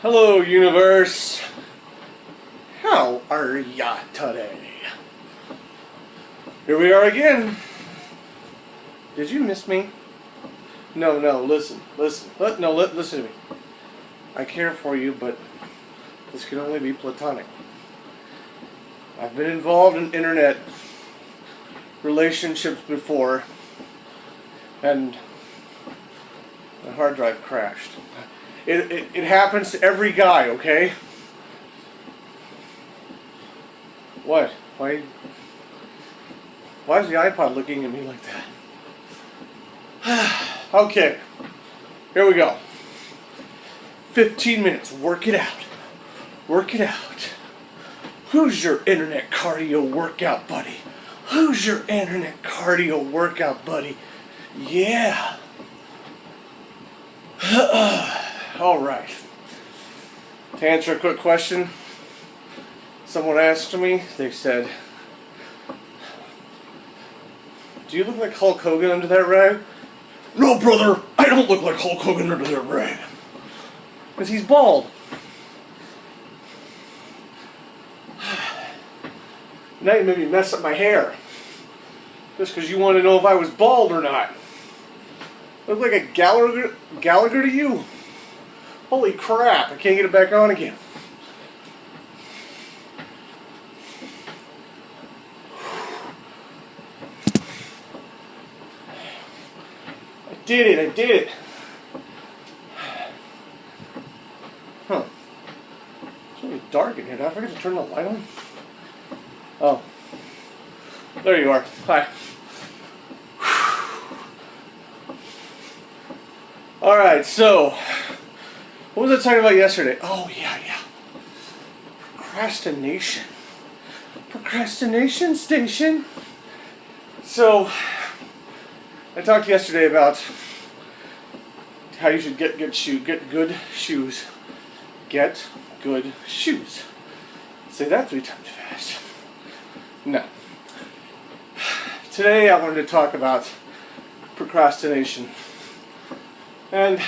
Hello, universe. How are ya today? Here we are again. Did you miss me? No, listen. Listen to me. I care for you, but this can only be platonic. I've been involved in internet relationships before, and the hard drive crashed. It happens to every guy, okay? What? Why is the iPod looking at me like that? Okay, here we go. 15 minutes, work it out. Work it out. Who's your internet cardio workout buddy? Who's your internet cardio workout buddy? Yeah. Alright. To answer a quick question, someone asked me, they said, do you look like Hulk Hogan under that rag? No, brother, I don't look like Hulk Hogan under that rag. Because he's bald. Now you made me mess up my hair. Just because you want to know if I was bald or not. Look like a Gallagher to you? Holy crap, I can't get it back on again. I did it. Huh. It's really dark in here. Did I forget to turn the light on? Oh. There you are. Hi. Alright, so what was I talking about yesterday? Oh, yeah. Procrastination. Procrastination station. So, I talked yesterday about how you should get good shoes. Get good shoes. Say that 3 times fast. No. Today I wanted to talk about procrastination. And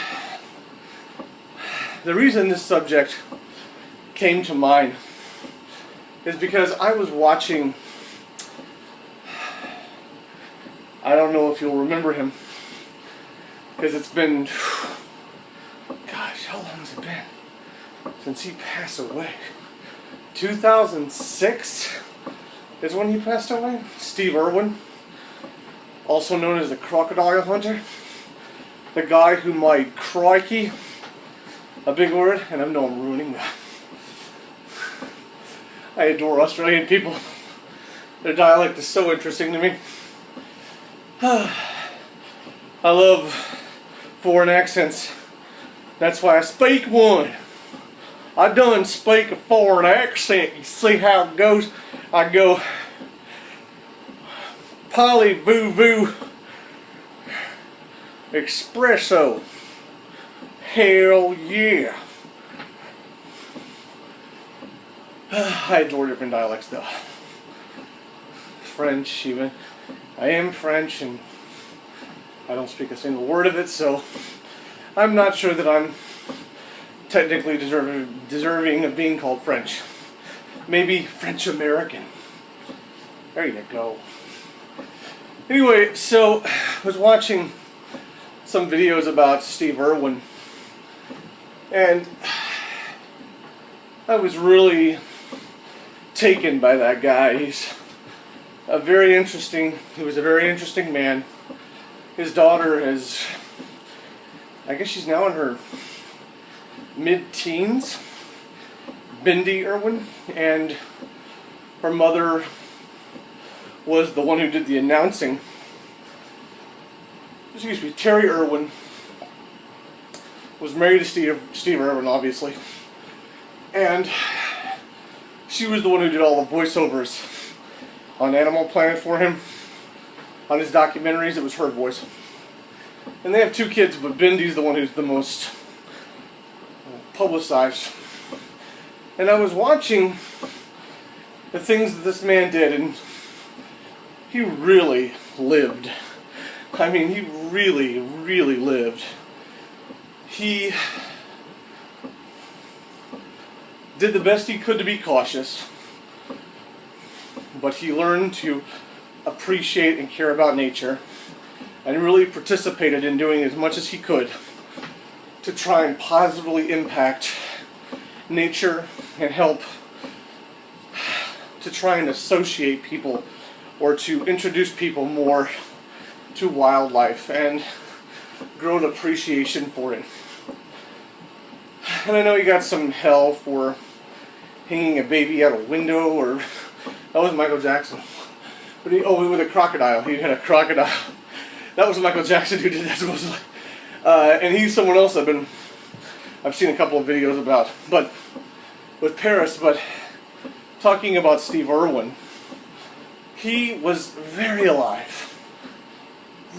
the reason this subject came to mind is because I was watching, I don't know if you'll remember him, because it's been, gosh, how long has it been since he passed away? 2006 is when he passed away. Steve Irwin, also known as the Crocodile Hunter. The guy who made crikey, a big word, and I know I'm ruining that. I adore Australian people. Their dialect is so interesting to me. I love foreign accents. That's why I speak one. I done speak a foreign accent. You see how it goes? I go, Polly Voo Voo Espresso. Hell yeah. I adore different dialects though. French even. I am French and I don't speak a single word of it, so I'm not sure that I'm technically deserving of being called French. Maybe French American. There you go. Anyway, so I was watching some videos about Steve Irwin, and I was really taken by that guy. He was a very interesting man. His daughter is, I guess she's now in her mid-teens, Bindi Irwin, and her mother was the one who did the announcing. Excuse me, Terry Irwin was married to Steve Irwin, obviously, and she was the one who did all the voiceovers on Animal Planet for him. On his documentaries, it was her voice. And they have 2 kids, but Bindi's the one who's the most publicized. And I was watching the things that this man did, and he really lived. I mean, he really lived. He did the best he could to be cautious, but he learned to appreciate and care about nature, and really participated in doing as much as he could to try and positively impact nature and help to try and associate people or to introduce people more to wildlife and grow an appreciation for it. And I know he got some hell for hanging a baby out a window, or that was Michael Jackson. But with a crocodile. He had a crocodile. That was Michael Jackson who did that supposedly. And he's someone else I've seen a couple of videos about. But with Paris, but talking about Steve Irwin, he was very alive.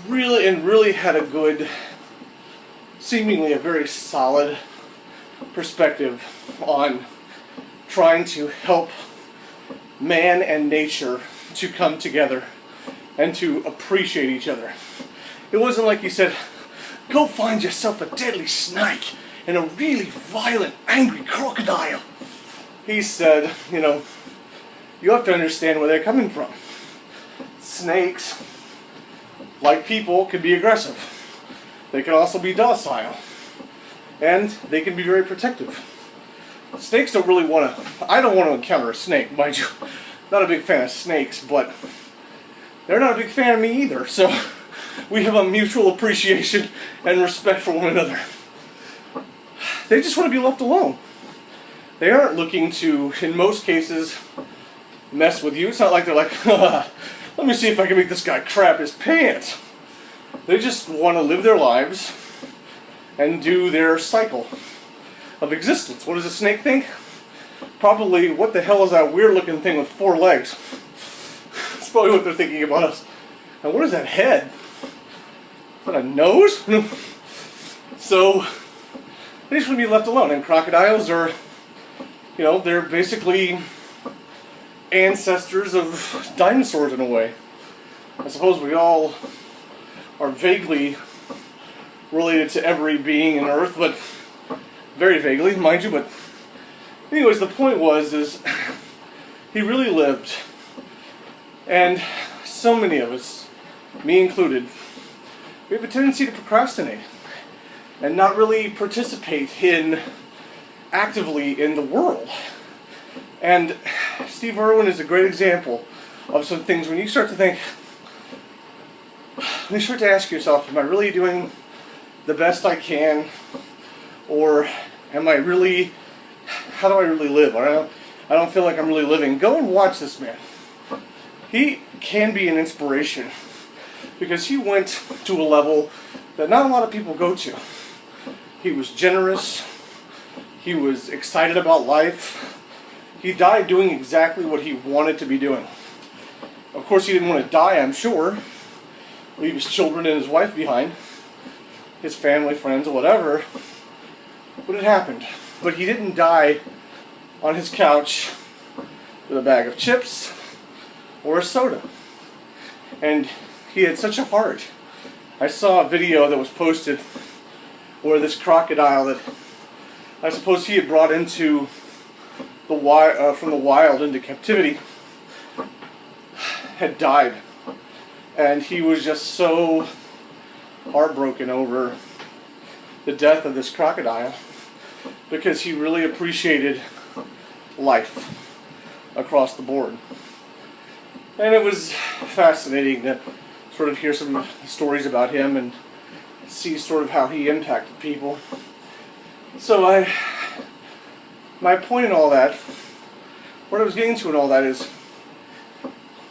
Really had a good, seemingly a very solid perspective on trying to help man and nature to come together and to appreciate each other. It wasn't like he said, go find yourself a deadly snake and a really violent, angry crocodile. He said, you have to understand where they're coming from. Snakes, like people, can be aggressive. They can also be docile. And they can be very protective. Snakes don't really want to... I don't want to encounter a snake, mind you. Not a big fan of snakes, but they're not a big fan of me either. So we have a mutual appreciation and respect for one another. They just want to be left alone. They aren't looking to, in most cases, mess with you. It's not like they're like, let me see if I can make this guy crap his pants. They just want to live their lives and do their cycle of existence. What does a snake think? Probably, what the hell is that weird looking thing with 4 legs? That's probably what they're thinking about us. And what is that head? Is that a nose? So, they just want to be left alone. And crocodiles are, they're basically ancestors of dinosaurs in a way. I suppose we all are vaguely related to every being on Earth, but very vaguely, mind you. But anyways, the point is he really lived. And so many of us, me included, we have a tendency to procrastinate and not really participate actively in the world. And Steve Irwin is a great example of some things when you start to think, when you start to ask yourself, am I really doing the best I can? Or am I really, how do I really live? I don't feel like I'm really living. Go and watch this man. He can be an inspiration because he went to a level that not a lot of people go to. He was generous. He was excited about life. He died doing exactly what he wanted to be doing. Of course, he didn't want to die, I'm sure. Leave his children and his wife behind. His family, friends, or whatever. But it happened. But he didn't die on his couch with a bag of chips or a soda. And he had such a heart. I saw a video that was posted where this crocodile that I suppose he had brought into from the wild into captivity had died. And he was just so heartbroken over the death of this crocodile because he really appreciated life across the board. And it was fascinating to sort of hear some stories about him and see sort of how he impacted people. So my point in all that, what I was getting to in all that is,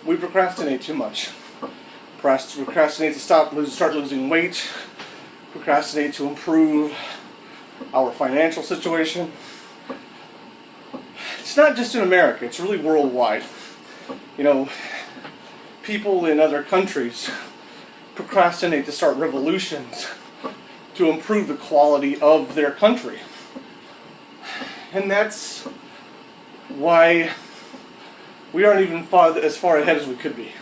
we procrastinate too much. Procrastinate to start losing weight. Procrastinate to improve our financial situation. It's not just in America, it's really worldwide. People in other countries procrastinate to start revolutions to improve the quality of their country. And that's why we aren't even as far ahead as we could be.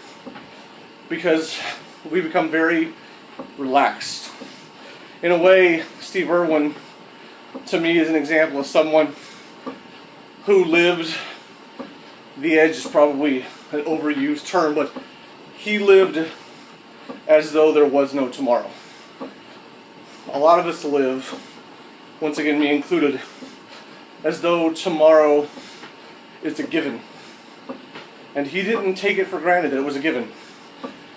Because we become very relaxed. In a way, Steve Irwin, to me, is an example of someone who lived, the edge is probably an overused term, but he lived as though there was no tomorrow. A lot of us live, once again me included, as though tomorrow is a given. And he didn't take it for granted that it was a given.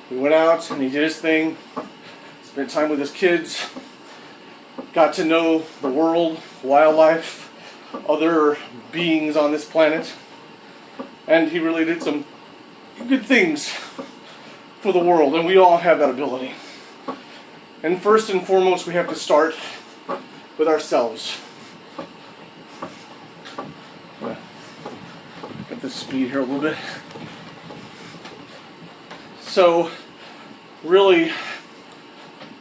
He went out and he did his thing, spent time with his kids, got to know the world, wildlife, other beings on this planet, and he really did some good things for the world, and we all have that ability. And first and foremost, we have to start with ourselves. Get the speed here a little bit. So, really,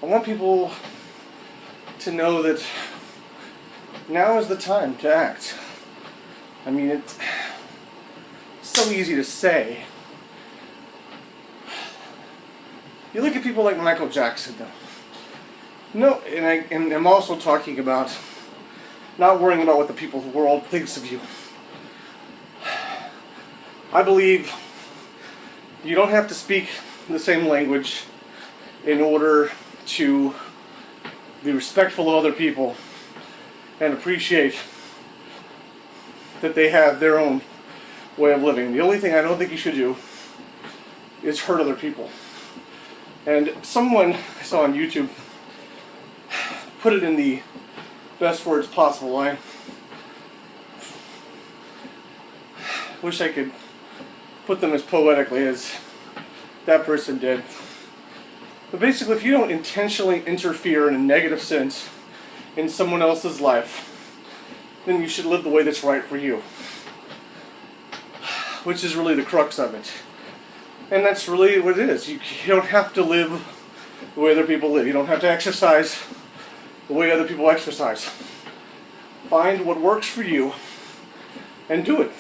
I want people to know that now is the time to act. I mean, it's so easy to say. You look at people like Michael Jackson, though. No, and I'm also talking about not worrying about what the people of the world thinks of you. I believe you don't have to speak the same language in order to be respectful of other people and appreciate that they have their own way of living. The only thing I don't think you should do is hurt other people. And someone I saw on YouTube put it in the best words possible. I wish I could put them as poetically as that person did. But basically, if you don't intentionally interfere in a negative sense in someone else's life, then you should live the way that's right for you. Which is really the crux of it. And that's really what it is. You don't have to live the way other people live. You don't have to exercise the way other people exercise. Find what works for you and do it.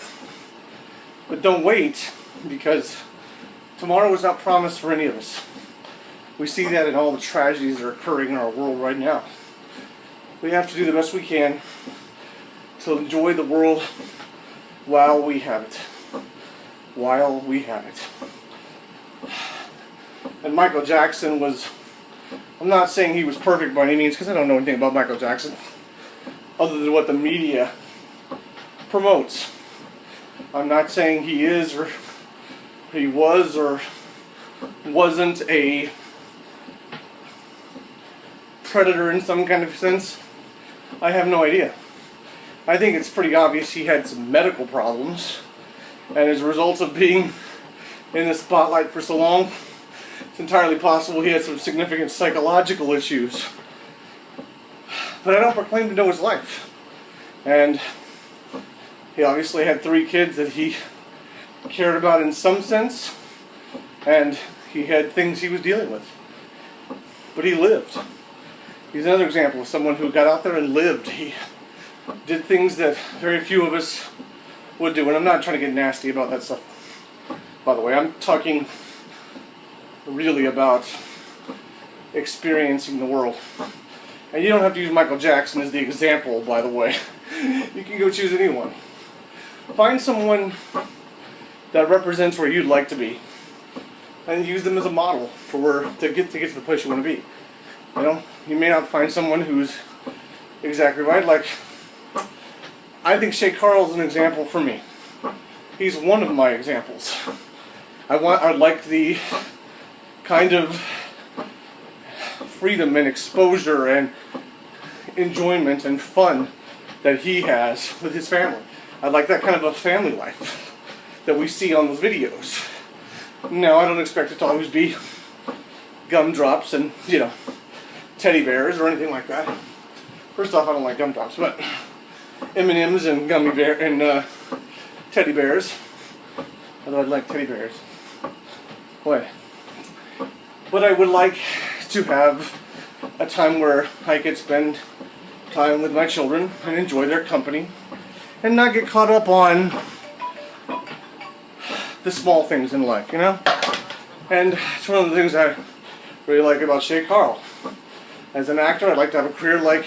But don't wait, because tomorrow is not promised for any of us. We see that in all the tragedies that are occurring in our world right now. We have to do the best we can to enjoy the world while we have it. While we have it. And Michael Jackson was, I'm not saying he was perfect by any means, because I don't know anything about Michael Jackson, other than what the media promotes. I'm not saying he is, or he was, or wasn't a predator in some kind of sense. I have no idea. I think it's pretty obvious he had some medical problems, and as a result of being in the spotlight for so long, it's entirely possible he had some significant psychological issues. But I don't proclaim to know his life. And he obviously had 3 kids that he cared about in some sense, and he had things he was dealing with. But he lived. He's another example of someone who got out there and lived. He did things that very few of us would do. And I'm not trying to get nasty about that stuff, by the way. I'm talking really about experiencing the world. And you don't have to use Michael Jackson as the example, by the way. You can go choose anyone. Find someone that represents where you'd like to be, and use them as a model for to get to the place you want to be. You know, you may not find someone who's exactly right. Like, I think Shay Carl's an example for me. He's one of my examples. I like the kind of freedom and exposure and enjoyment and fun that he has with his family. I like that kind of a family life that we see on those videos. Now, I don't expect it to always be gumdrops and, teddy bears or anything like that. First off, I don't like gumdrops, but M&Ms and gummy bear and teddy bears. Although I'd like teddy bears. What? But I would like to have a time where I could spend time with my children and enjoy their company and not get caught up on the small things in life, And it's one of the things I really like about Shay Carl. As an actor, I'd like to have a career like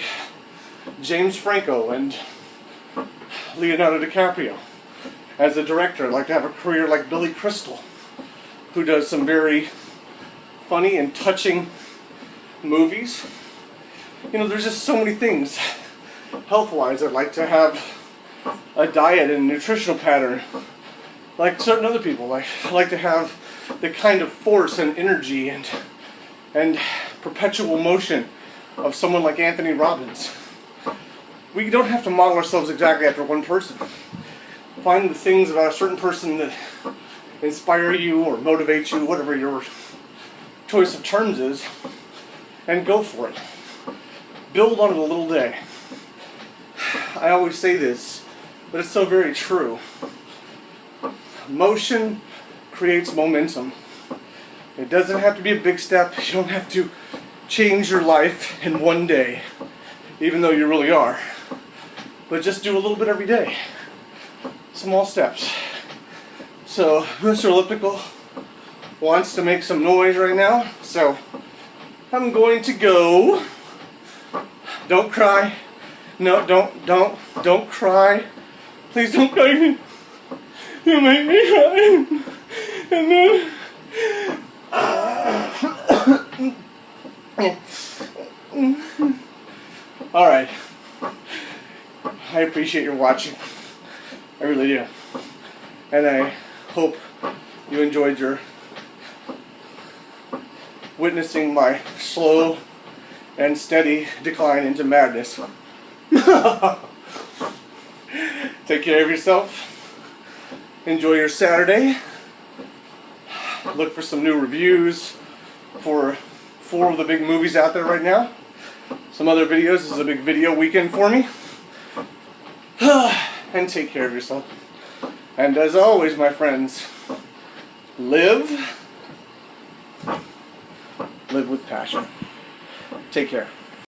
James Franco and Leonardo DiCaprio. As a director, I'd like to have a career like Billy Crystal, who does some very funny and touching movies. You know, there's just so many things. Health-wise, I'd like to have a diet and nutritional pattern like certain other people. Like, I like to have the kind of force and energy and perpetual motion of someone like Anthony Robbins. We don't have to model ourselves exactly after one person. Find the things about a certain person that inspire you or motivate you, whatever your choice of terms is, and go for it. Build on it a little day. I always say this, but it's so very true. Motion creates momentum. It doesn't have to be a big step. You don't have to change your life in one day, even though you really are. But just do a little bit every day. Small steps. So, Mr. Elliptical wants to make some noise right now, so I'm going to go. Don't cry. No, don't cry. Please don't cry. You make me cry. And then... Alright. I appreciate your watching. I really do. And I hope you enjoyed your witnessing my slow and steady decline into madness. Take care of yourself. Enjoy your Saturday. Look for some new reviews for 4 of the big movies out there right now. Some other videos. This is a big video weekend for me. And take care of yourself. And as always, my friends, live with passion. Take care.